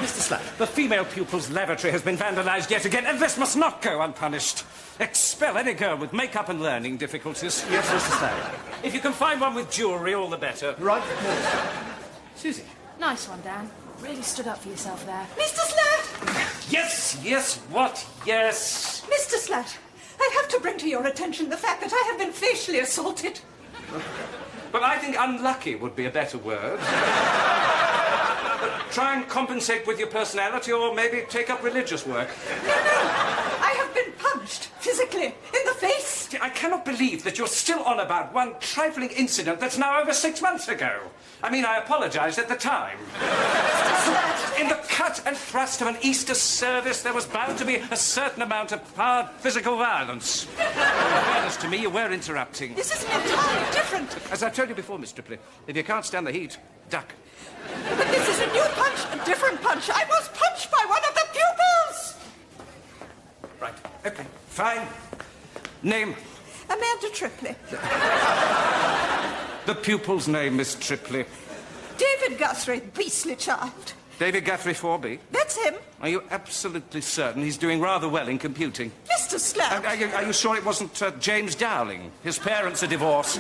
Mr. Slack. The female pupil's lavatory has been vandalised yet again, and this must not go unpunished. Expel any girl with makeup and learning difficulties. Yes, Mr. Slack. If you can find one with jewellery, all the better. Right. Susie. Nice one, Dan. Really stood up for yourself there. Mr. Slat! Yes, what? Yes. Mr. Slat, I have to bring to your attention the fact that I have been facially assaulted. But I think unlucky would be a better word. Try and compensate with your personality, or maybe take up religious work. No. I have been punched, physically, in the face. I cannot believe that you're still on about one trifling incident that's now over 6 months ago. I mean, I apologised at the time. Mr. Slat! In the cut and thrust of an Easter service, there was bound to be a certain amount of hard physical violence. In fairness to me, you were interrupting. This is entirely different. As I've told you before, Miss Tripley, if you can't stand the heat, duck. But this is a new punch, a different punch. I was punched by one of the pupils! Right, OK, fine. Name? Amanda Tripley. The pupil's name, Miss Tripley. David Guthrie, beastly child. David Guthrie 4B? That's him. Are you absolutely certain he's doing rather well in computing? Mr. Slat. Are you sure it wasn't James Dowling? His parents are divorced.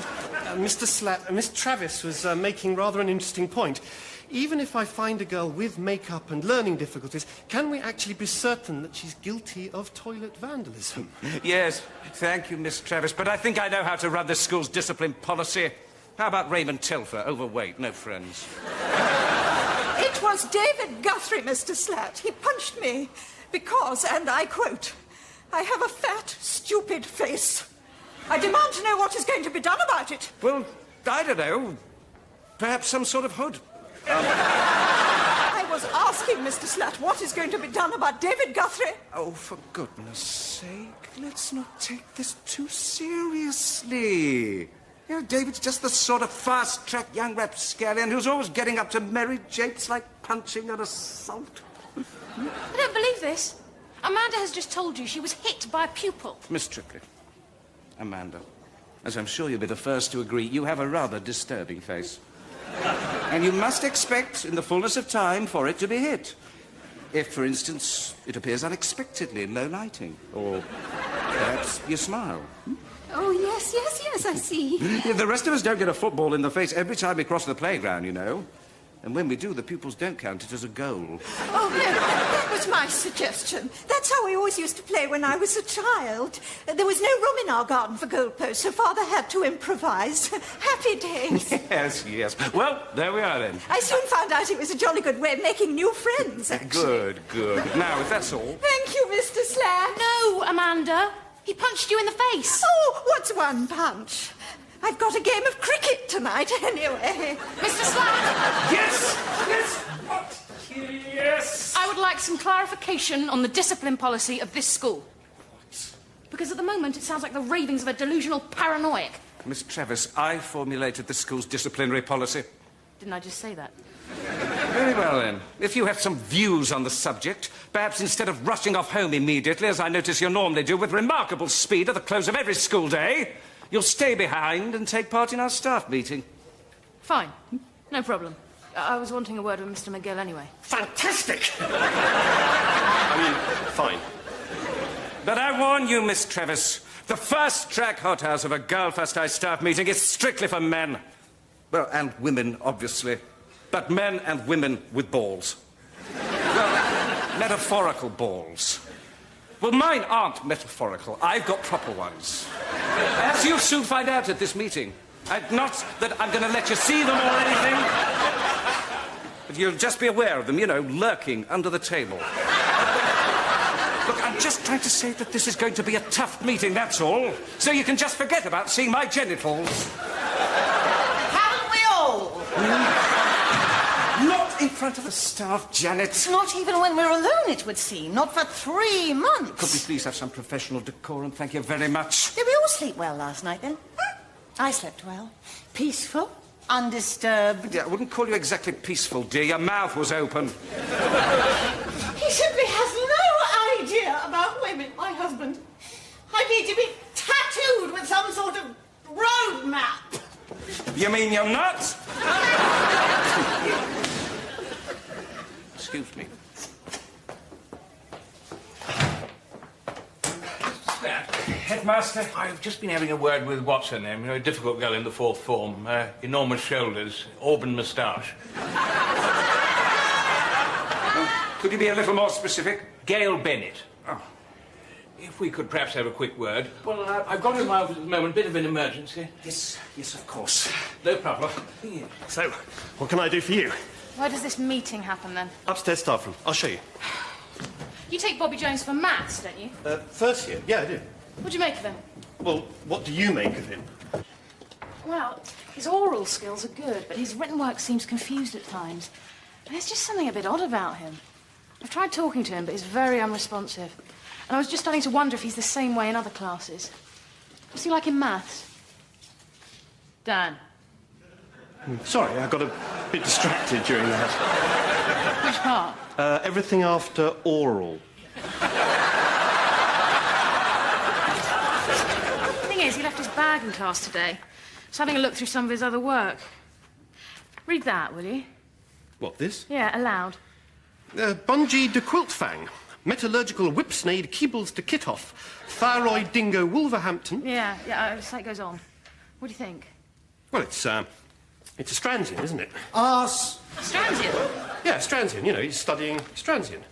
Mr. Slack, Miss Travis was making rather an interesting point. Even if I find a girl with makeup and learning difficulties, can we actually be certain that she's guilty of toilet vandalism? Yes, thank you, Miss Travis, but I think I know how to run this school's discipline policy. How about Raymond Telfer, overweight, no friends? It was David Guthrie, Mr. Slat. He punched me because, and I quote, I have a fat, stupid face. I demand to know what is going to be done about it. Well, I don't know. Perhaps some sort of hood. I was asking Mr. Slat what is going to be done about David Guthrie. Oh, for goodness sake, let's not take this too seriously. You know, David's just the sort of fast-track young rapscallion who's always getting up to merry japes like punching and assault. I don't believe this. Amanda has just told you she was hit by a pupil. Miss Tripley, Amanda, as I'm sure you'll be the first to agree, you have a rather disturbing face. And you must expect, in the fullness of time, for it to be hit. If, for instance, it appears unexpectedly in low lighting, or perhaps you smile. Oh, yes, I see. Yeah, the rest of us don't get a football in the face every time we cross the playground, you know. And when we do, the pupils don't count it as a goal. Oh, no, that was my suggestion. That's how we always used to play when I was a child. There was no room in our garden for goalposts, so Father had to improvise. Happy days. Yes. Well, there we are, then. I soon found out it was a jolly good way of making new friends, actually. Good. Now, if that's all... Thank you, Mr. Slack. No, Amanda. He punched you in the face. Oh, what's one punch? I've got a game of cricket tonight, anyway. Mr. Slack! Yes! What? Yes! I would like some clarification on the discipline policy of this school. What? Because at the moment it sounds like the ravings of a delusional paranoiac. Miss Travis, I formulated the school's disciplinary policy. Didn't I just say that? Very well, then. If you have some views on the subject, perhaps instead of rushing off home immediately, as I notice you normally do with remarkable speed at the close of every school day, you'll stay behind and take part in our staff meeting. Fine. No problem. I was wanting a word with Mr. McGill anyway. Fantastic! I mean, fine. But I warn you, Miss Travis, the first-track hothouse of a Girl First Eye staff meeting is strictly for men. Well, and women, obviously. But men and women with balls. Well, metaphorical balls. Well, mine aren't metaphorical. I've got proper ones. As you'll soon find out at this meeting. Not that I'm going to let you see them or anything. But you'll just be aware of them, you know, lurking under the table. Look, I'm just trying to say that this is going to be a tough meeting, that's all. So you can just forget about seeing my genitals. Haven't we all? Not in front of the staff, Janet. Not even when we're alone, it would seem. Not for 3 months. Could we please have some professional decorum? Thank you very much. Did we all sleep well last night, then? I slept well. Peaceful. Undisturbed. Yeah, I wouldn't call you exactly peaceful, dear. Your mouth was open. He simply has no idea about women, my husband. I need to be tattooed with some sort of road map. You mean you're not? Excuse me. Headmaster? I've just been having a word with what's her name, a difficult girl in the fourth form. Enormous shoulders, auburn moustache. Could you be a little more specific? Gail Bennett. Oh. If we could perhaps have a quick word. Well, I've got in my office at the moment, a bit of an emergency. Yes, of course. No problem. So, what can I do for you? Where does this meeting happen, then? Upstairs staff room. I'll show you. You take Bobby Jones for maths, don't you? First year. Yeah, I do. What do you make of him? Well, what do you make of him? Well, his oral skills are good, but his written work seems confused at times. There's just something a bit odd about him. I've tried talking to him, but he's very unresponsive. And I was just starting to wonder if he's the same way in other classes. What's he like in maths? Dan. Sorry, I got a bit distracted during that. Which part? Everything after oral. The thing is, he left his bag in class today. I was having a look through some of his other work. Read that, will you? What, this? Yeah, aloud. Bungee de Quiltfang. Metallurgical whipsnade Keebles de Kitoff. Thyroid dingo Wolverhampton. Yeah, so it goes on. What do you think? Well, it's a Stransian, isn't it? Stransian? Yeah, Stransian. You know, he's studying Stransian.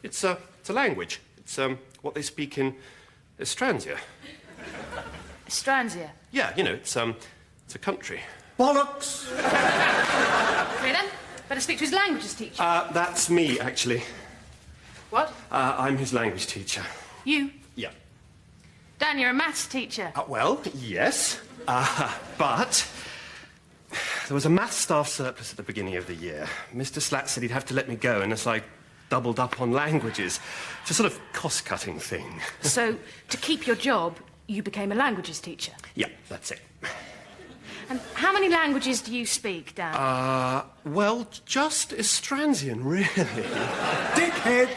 It's a language. It's what they speak in Stransia. Stransia? Yeah, you know, it's a country. Bollocks! Okay, then. Better speak to his languages teacher. That's me, actually. What? I'm his language teacher. You? Yeah. Dan, you're a maths teacher. Well, yes. But there was a maths staff surplus at the beginning of the year. Mr. Slatt said he'd have to let me go unless I doubled up on languages. It's a sort of cost-cutting thing. So, to keep your job, you became a languages teacher? Yeah, that's it. And how many languages do you speak, Dan? Well, just Stransian, really. Dickhead!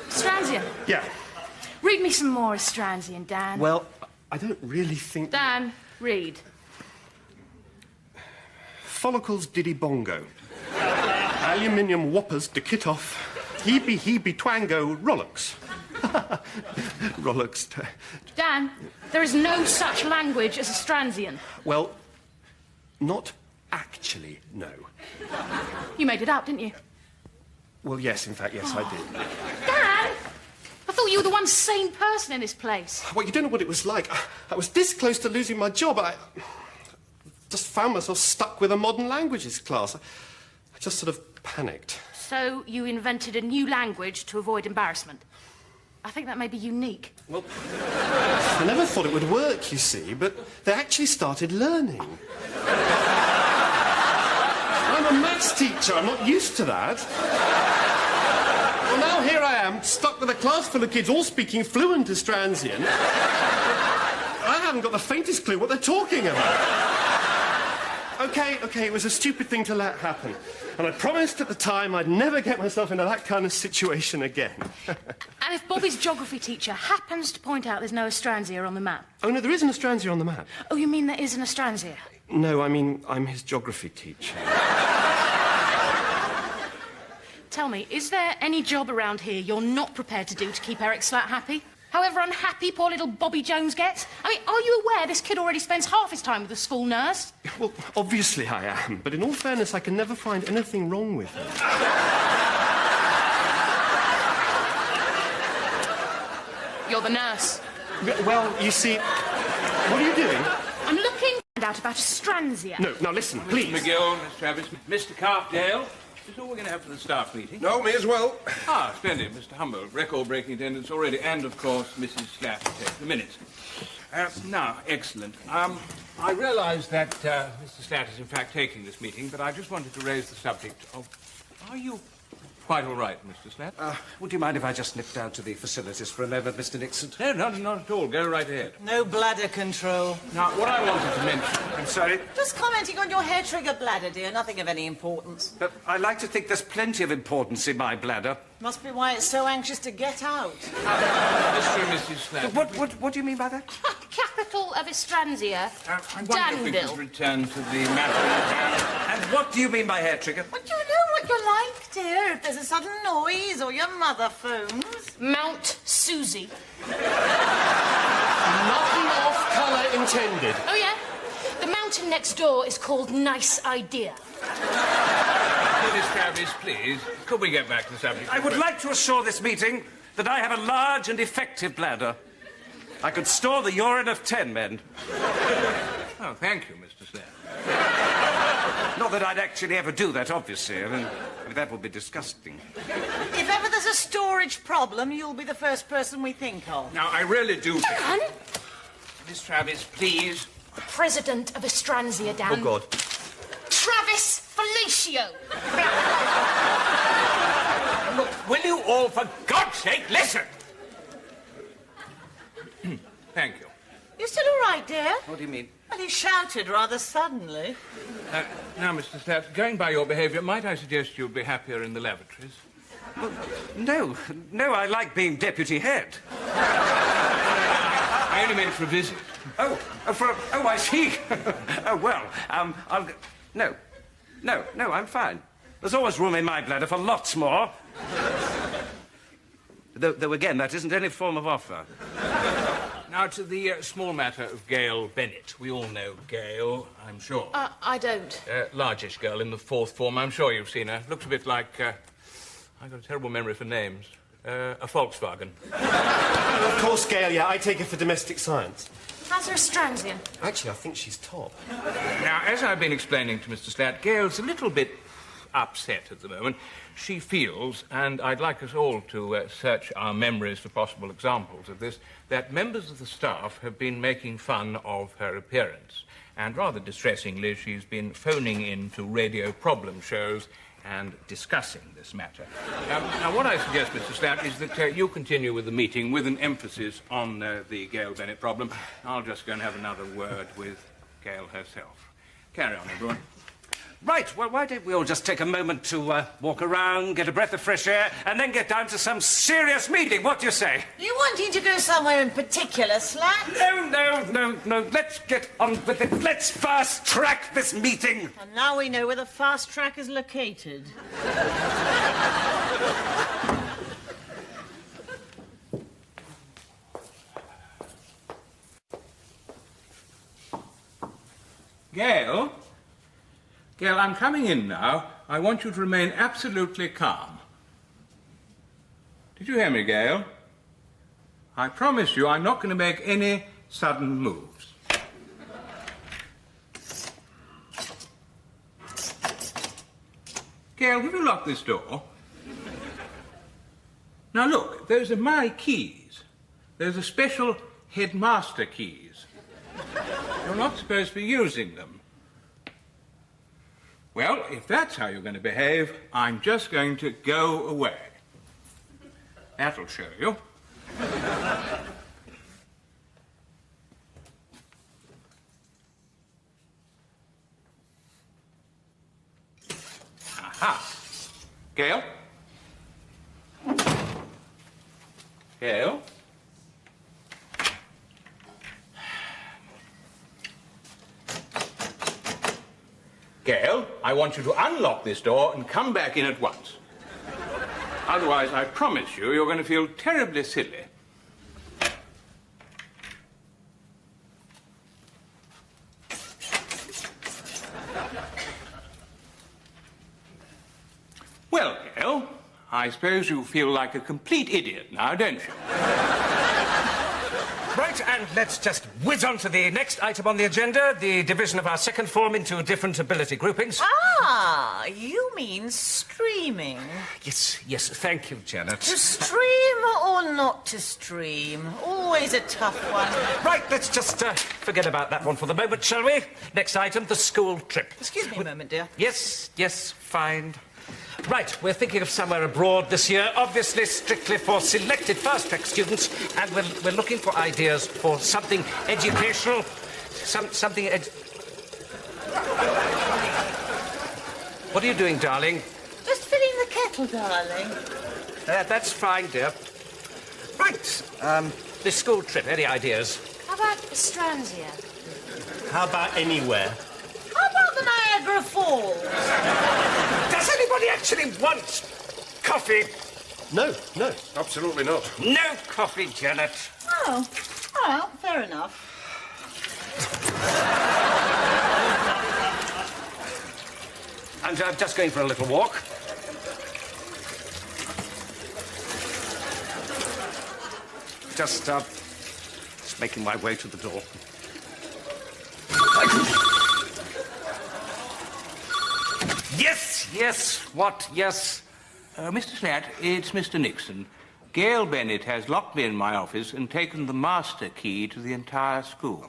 Stransian? Yeah. Read me some more Stransian, Dan. Well, I don't really think... Dan, read. Follicles diddy bongo. Aluminium whoppers de kit off. Heebie twango rollocks. Rollocks. Dan, there is no such language as a Stransian. Well, not actually, no. You made it up, didn't you? Well, yes, in fact, yes, I did. Dan! I thought you were the one sane person in this place. Well, you don't know what it was like. I was this close to losing my job. I just found myself stuck with a modern languages class. I just sort of panicked. So you invented a new language to avoid embarrassment. I think that may be unique. Well, I never thought it would work, you see, but they actually started learning. I'm a maths teacher. I'm not used to that. Well, now here I am, stuck with a class full of kids all speaking fluent Stransian. I haven't got the faintest clue what they're talking about. OK, it was a stupid thing to let happen. And I promised at the time I'd never get myself into that kind of situation again. And if Bobby's geography teacher happens to point out there's no Stransia on the map? Oh, no, there isn't a Stransia on the map. Oh, you mean there isn't a Stransia? No, I mean, I'm his geography teacher. Tell me, is there any job around here you're not prepared to do to keep Eric Slatt happy? However unhappy poor little Bobby Jones gets? I mean, are you aware this kid already spends half his time with the school nurse? Well, obviously I am, but in all fairness, I can never find anything wrong with him. You're the nurse. Well, you see, what are you doing? I'm looking out about a Stransia. No, now listen, please. Mr. McGill, Miss Travis, Mr. Carpdale. Is this all we're going to have for the staff meeting? No, me as well. Ah, splendid. Mr. Humboldt, record-breaking attendance already. And, of course, Mrs. Slatt will take the minutes. Now, excellent. I realise that Mr. Slatt is, in fact, taking this meeting, but I just wanted to raise the subject of... Are you quite all right, Mr. Slatt? Would you mind if I just nip down to the facilities for a moment, Mr. Nixon? No, not at all. Go right ahead. No bladder control. Now, what I wanted to mention... I'm sorry, Just commenting on your hair-trigger bladder, dear. Nothing of any importance. but I like to think there's plenty of importance in my bladder. Must be why it's so anxious to get out. Mr. and Mrs. Slatt... What do you mean by that? Capital of Stransia, I wonder if we could Danville. return to the matter at hand. And what do you mean by hair trigger? But you know what you're like, dear. If there's a sudden noise or your mother phones. Mount Susie. Enough intended. Oh, yeah? The mountain next door is called Nice Idea. Mrs. Travis, please, could we get back to the subject? I would like to assure this meeting that I have a large and effective bladder. I could store the urine of 10 men. Oh, thank you, Mr. Slack. Not that I'd actually ever do that, obviously. I mean, that would be disgusting. If ever there's a storage problem, you'll be the first person we think of. Now, I really do... Dan? Miss Travis, please. The president of Estransia, Dan. Oh, God. Travis Felicio. Look, will you all, for God's sake, listen? Thank you. You still all right, dear? What do you mean? Well, he shouted rather suddenly. Now, Mr. Slatt, going by your behaviour, might I suggest you'd be happier in the lavatories? No, I like being deputy head. I only meant for a visit. Oh, I see. Oh, well, I'll... No, I'm fine. There's always room in my bladder for lots more. Though again, that isn't any form of offer. Now, to the small matter of Gail Bennett. We all know Gail, I'm sure. I don't. Largish girl in the 4th form. I'm sure you've seen her. Looks a bit like... I've got a terrible memory for names. A Volkswagen. Of course, Gail, yeah, I take her for domestic science. How's her Estransian? Actually, I think she's top. Now, as I've been explaining to Mr. Slatt, Gail's a little bit upset at the moment. She feels, and I'd like us all to search our memories for possible examples of this, that members of the staff have been making fun of her appearance. And rather distressingly, she's been phoning in to radio problem shows and discussing this matter. Now, what I suggest, Mr. Slatt, is that you continue with the meeting with an emphasis on the Gail Bennett problem. I'll just go and have another word with Gail herself. Carry on, everyone. Right, well, why don't we all just take a moment to walk around, get a breath of fresh air, and then get down to some serious meeting? What do you say? You wanting to go somewhere in particular, Slatt? No. Let's get on with it. Let's fast-track this meeting. And now we know where the fast track is located. Gail? Gail, I'm coming in now. I want you to remain absolutely calm. Did you hear me, Gail? I promise you I'm not going to make any sudden moves. Gail, have you locked this door? Now look, those are my keys. Those are special headmaster keys. You're not supposed to be using them. Well, if that's how you're going to behave, I'm just going to go away. That'll show you. Aha. Gail? Gail? Gail, I want you to unlock this door and come back in at once. Otherwise, I promise you, you're going to feel terribly silly. Well, Gail, I suppose you feel like a complete idiot now, don't you? Right, and let's just whiz on to the next item on the agenda, the division of our 2nd form into different ability groupings. Ah, you mean streaming. Yes, thank you, Janet. To stream or not to stream? Always a tough one. Right, let's just forget about that one for the moment, shall we? Next item, the school trip. Excuse me a moment, dear. Yes, fine. Right, we're thinking of somewhere abroad this year, obviously strictly for selected fast-track students, and we're looking for ideas for something educational, What are you doing, darling? Just filling the kettle, darling. That's fine, dear. Right, the school trip, any ideas? How about Estransia? How about anywhere? How about the Niagara Falls? Does anybody actually want coffee? No. Absolutely not. No coffee, Janet. Oh, well, fair enough. I'm just going for a little walk. Just making my way to the door. Yes, what? Yes. Mr. Slat, it's Mr. Nixon. Gail Bennett has locked me in my office and taken the master key to the entire school.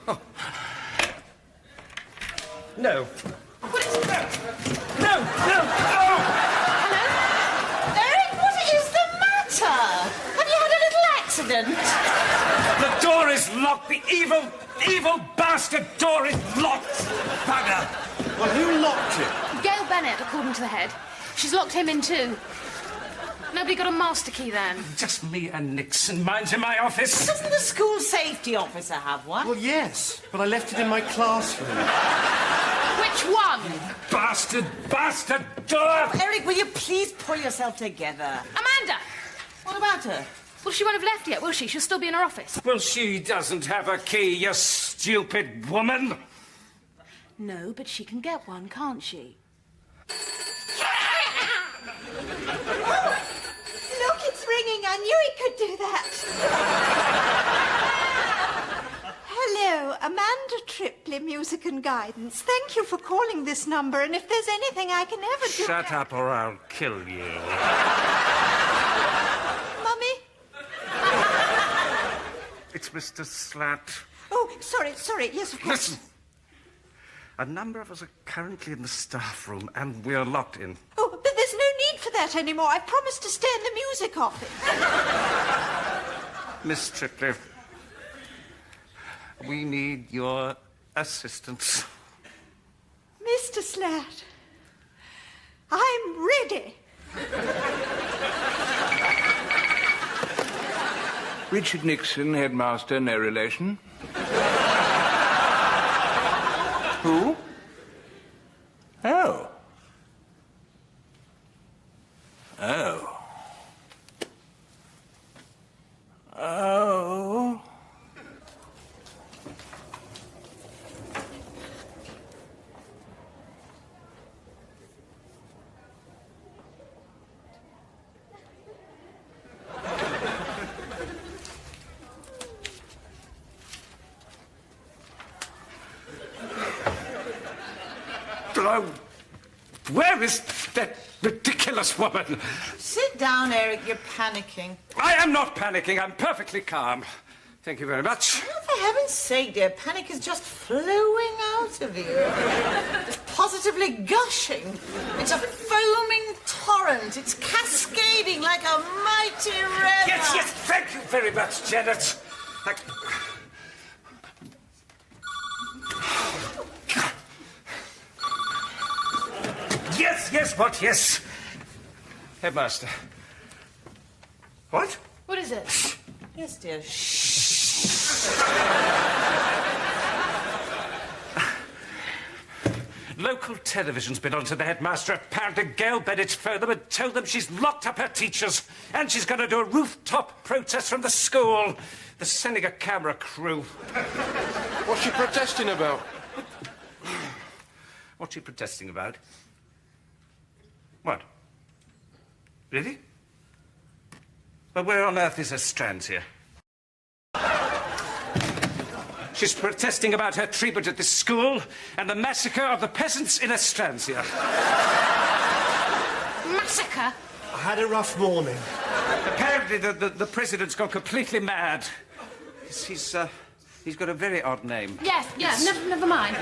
Oh. No. What is it? No! Oh! Hello? Eric, what is the matter? Have you had a little accident? The door is locked. The evil bastard door is locked. Bugger. Well, who locked it? Gail Bennett, according to the head. She's locked him in too. Nobody got a master key then? Just me and Nixon. Mine's in my office. Doesn't the school safety officer have one? Well, yes, but I left it in my classroom. Which one? Bastard door! Eric, will you please pull yourself together? Amanda! What about her? Well, she won't have left yet, will she? She'll still be in her office. Well, she doesn't have a key, you stupid woman. No, but she can get one, can't she? Look, it's ringing. I knew he could do that. Hello, Amanda Tripley, Music and Guidance. Thank you for calling this number, and if there's anything I can ever do... Shut up or I'll kill you. Mummy? It's Mr. Slat. Oh, sorry. Yes, of course. Listen. A number of us are currently in the staff room, and we're locked in. Oh, but there's no need for that anymore. I promised to stay in the music office. Miss Tripley, we need your assistance. Mr. Slat, I'm ready. Richard Nixon, headmaster, no relation. Who? Oh. Oh. Oh. Oh, where is that ridiculous woman? Sit down, Eric. You're panicking. I am not panicking. I'm perfectly calm. Thank you very much. Oh, for heaven's sake, dear, panic is just flowing out of you. It's positively gushing. It's a foaming torrent. It's cascading like a mighty river. Yes, thank you very much, Janet. Yes. Headmaster. What? What is it? Yes, dear. Local television's been on to the headmaster. Apparently Gail Bennett's phoned them and told them she's locked up her teachers and she's going to do a rooftop protest from the school. They're sending a camera crew. What's she protesting about? What's she protesting about? What? Really? Well, where on earth is her strands here? She's protesting about her treatment at this school and the massacre of the peasants in Estransia. Massacre? I had a rough morning. Apparently the president's gone completely mad. He's got a very odd name. Yes, never mind.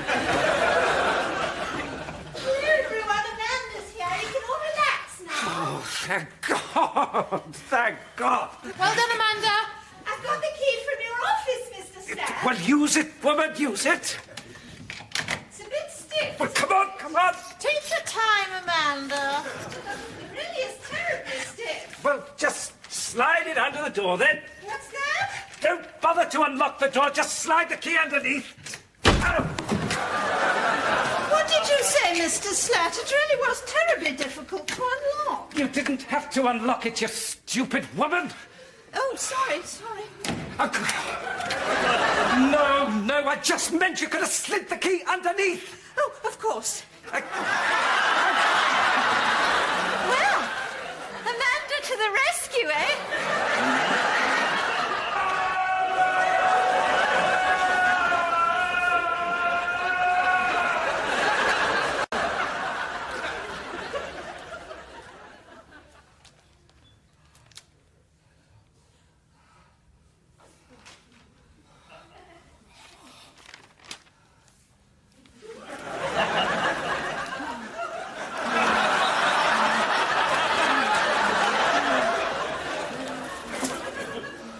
Hello, everyone. Amanda's here. You can all relax now. Oh, thank God! Thank God! Well done, Amanda. I've got the key from your office, Mr. Slat. Well, use it, woman, use it! It's a bit stiff. Well, come on! Take your time, Amanda. It really is terribly stiff. Well, just slide it under the door, then. What's that? Don't bother to unlock the door, just slide the key underneath. Ow! What did you say, Mr. Slat? It really was terribly difficult to unlock. You didn't have to unlock it, you stupid woman! Oh, sorry. No, I just meant you could have slid the key underneath. Oh, of course. Well, Amanda to the rescue, eh?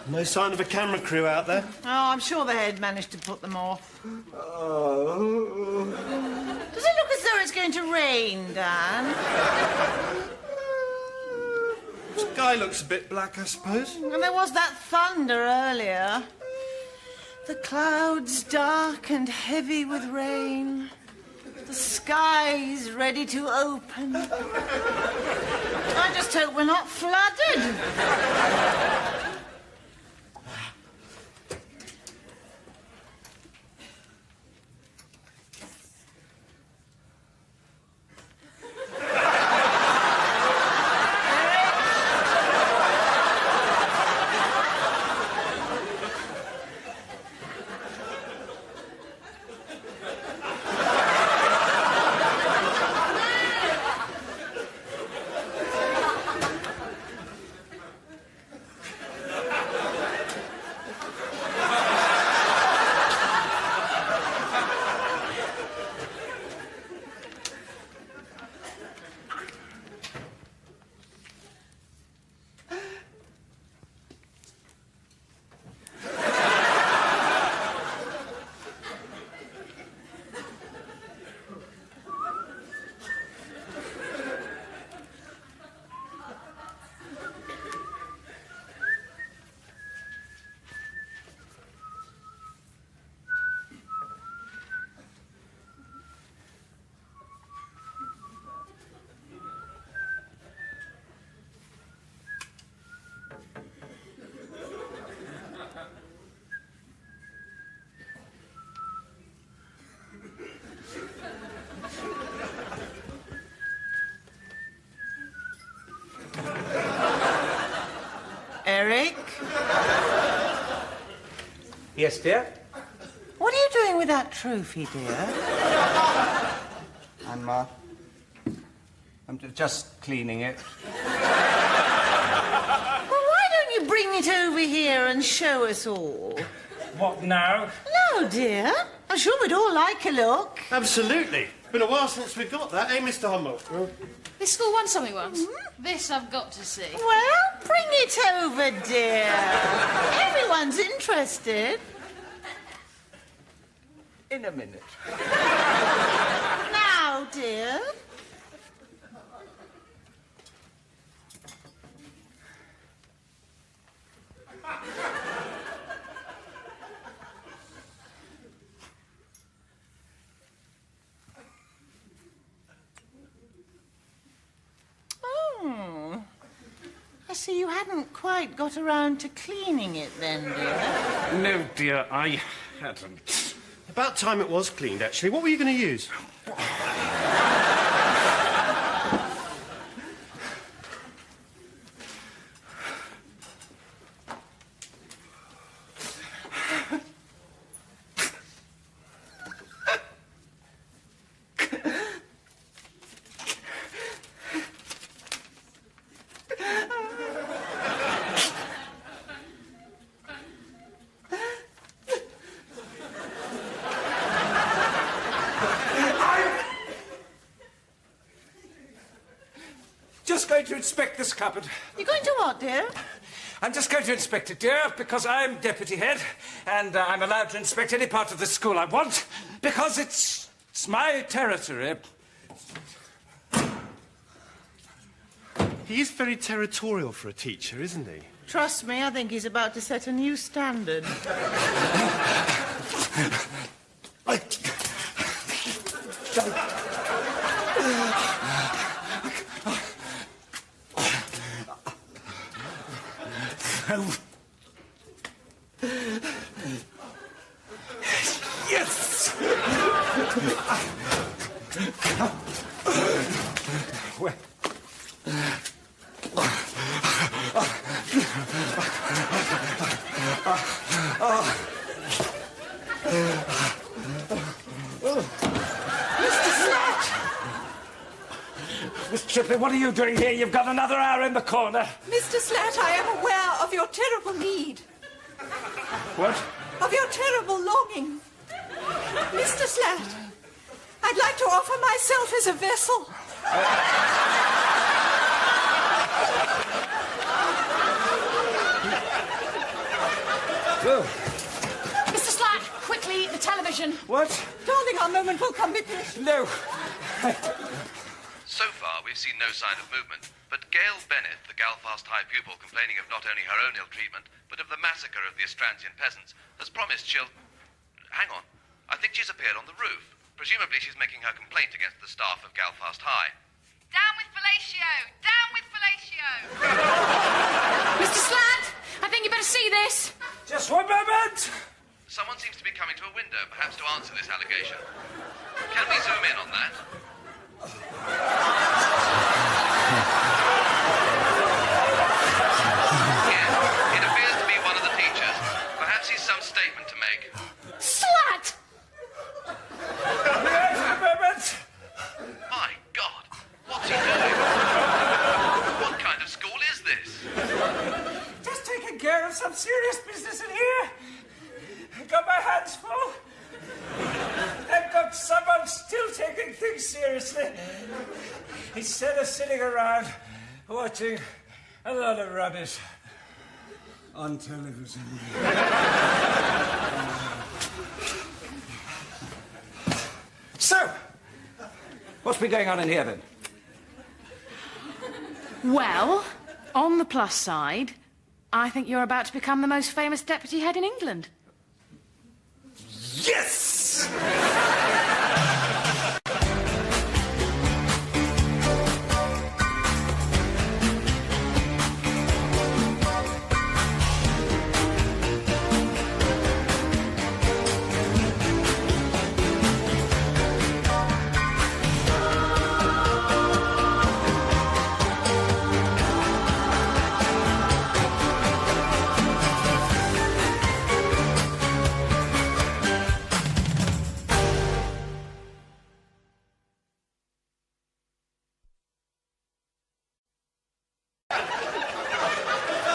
No sign of a camera crew out there. Oh, I'm sure the head managed to put them off. Oh. Does it look as though it's going to rain, Dan? Sky looks a bit black, I suppose. And there was that thunder earlier. The clouds dark and heavy with rain. The sky's ready to open. I just hope we're not flooded. Eric? Yes, dear? What are you doing with that trophy, dear? I'm just cleaning it. Well, why don't you bring it over here and show us all? What now? No, dear. I'm sure we'd all like a look. Absolutely. Been a while since we got that, eh, Mr. Hummel? This school won something once. This I've got to see. Well, bring it over, dear. Everyone's interested. In a minute. Now, dear. Oh. I see you hadn't quite got around to cleaning it then, dear. No, dear, I hadn't. About time it was cleaned, actually. What were you going to use? Just going to inspect this cupboard. You're going to what, dear? I'm just going to inspect it, dear, because I'm deputy head, and I'm allowed to inspect any part of the school I want, because it's my territory. He is very territorial for a teacher, isn't he? Trust me, I think he's about to set a new standard. Yes! Well... Miss Chipley, what are you doing here? You've got another hour in the corner. Mr. Slat, I am aware of your terrible need. What? Of your terrible longing. Mr. Slat, I'd like to offer myself as a vessel. Oh. Mr. Slat, quickly, the television. What? Darling, our moment will come. Be patient. No. So far, we've seen no sign of movement, but Gail Bennett, the Galfast High pupil complaining of not only her own ill treatment, but of the massacre of the Astrantian peasants, has promised she'll... Hang on. I think she's appeared on the roof. Presumably she's making her complaint against the staff of Galfast High. Down with fellatio! Down with fellatio! Mr. Slat, I think you better see this. Just one moment. Someone seems to be coming to a window, perhaps to answer this allegation. Can we zoom in on that? Yes, it appears to be one of the teachers. Perhaps he's some statement to make. Slat! Wait a moment. My God, what's he doing? What kind of school is this? Just taking care of some serious business in here. Got my hands full. I've got someone still taking things seriously. Instead of sitting around watching a lot of rubbish on television. So, what's been going on in here then? Well, on the plus side, I think you're about to become the most famous deputy head in England. Yes!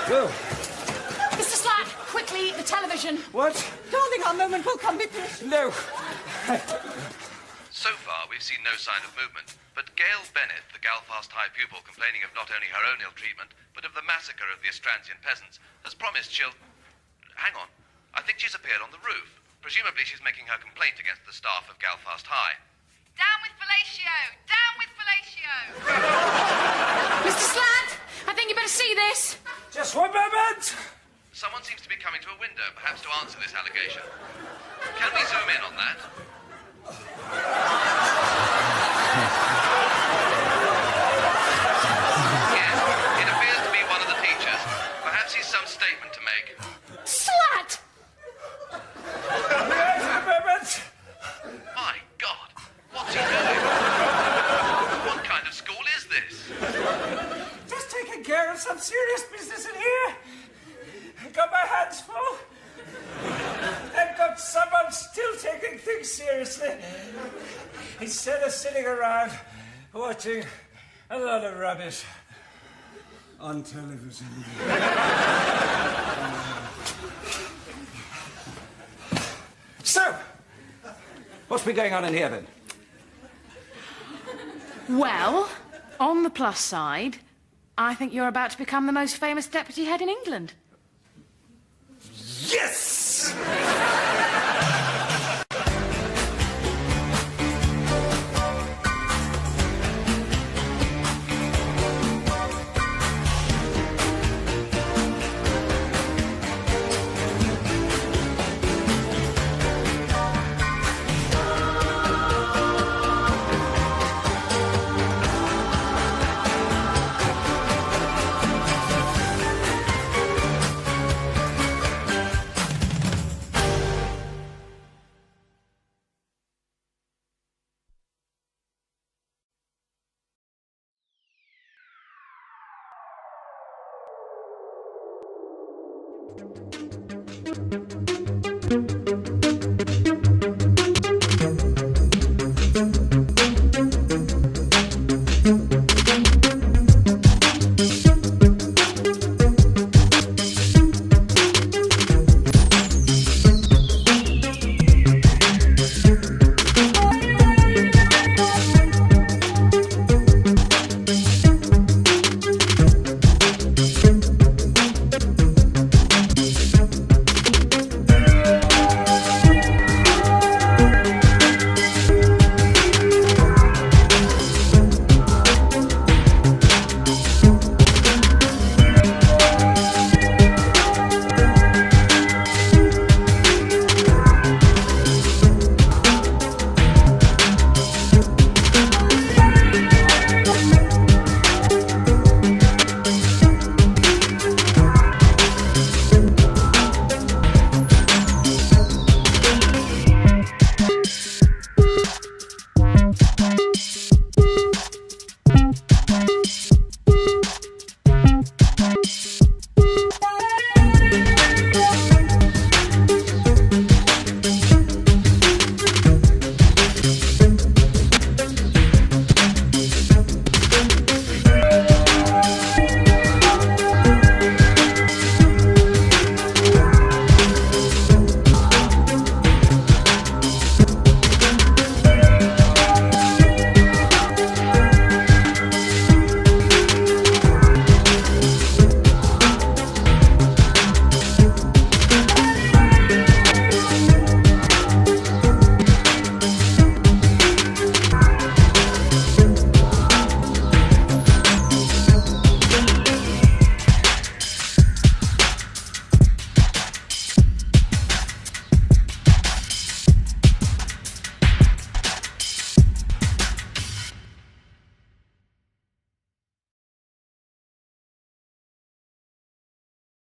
Oh. Mr. Slat, quickly, the television. What? Darling, our moment will come. Be patient. No. So far, we've seen no sign of movement, but Gail Bennett, the Galfast High pupil complaining of not only her own ill treatment, but of the massacre of the Astrantian peasants, has promised she'll... Hang on. I think she's appeared on the roof. Presumably she's making her complaint against the staff of Galfast High. Down with fellatio! Down with fellatio! Mr. Slat, I think you better see this. Just one moment. Someone seems to be coming to a window, perhaps to answer this allegation. Can we zoom in on that? Yes, it appears to be one of the teachers. Perhaps he's some statement to make. Slat! Wait a moment. My God, what's he doing? What kind of school is this? Just taking care of some serious business in here. Got my hands full. I've got someone still taking things seriously. Instead of sitting around watching a lot of rubbish on television. So, what's been going on in here then? Well, on the plus side, I think you're about to become the most famous deputy head in England. Yes! Thank you.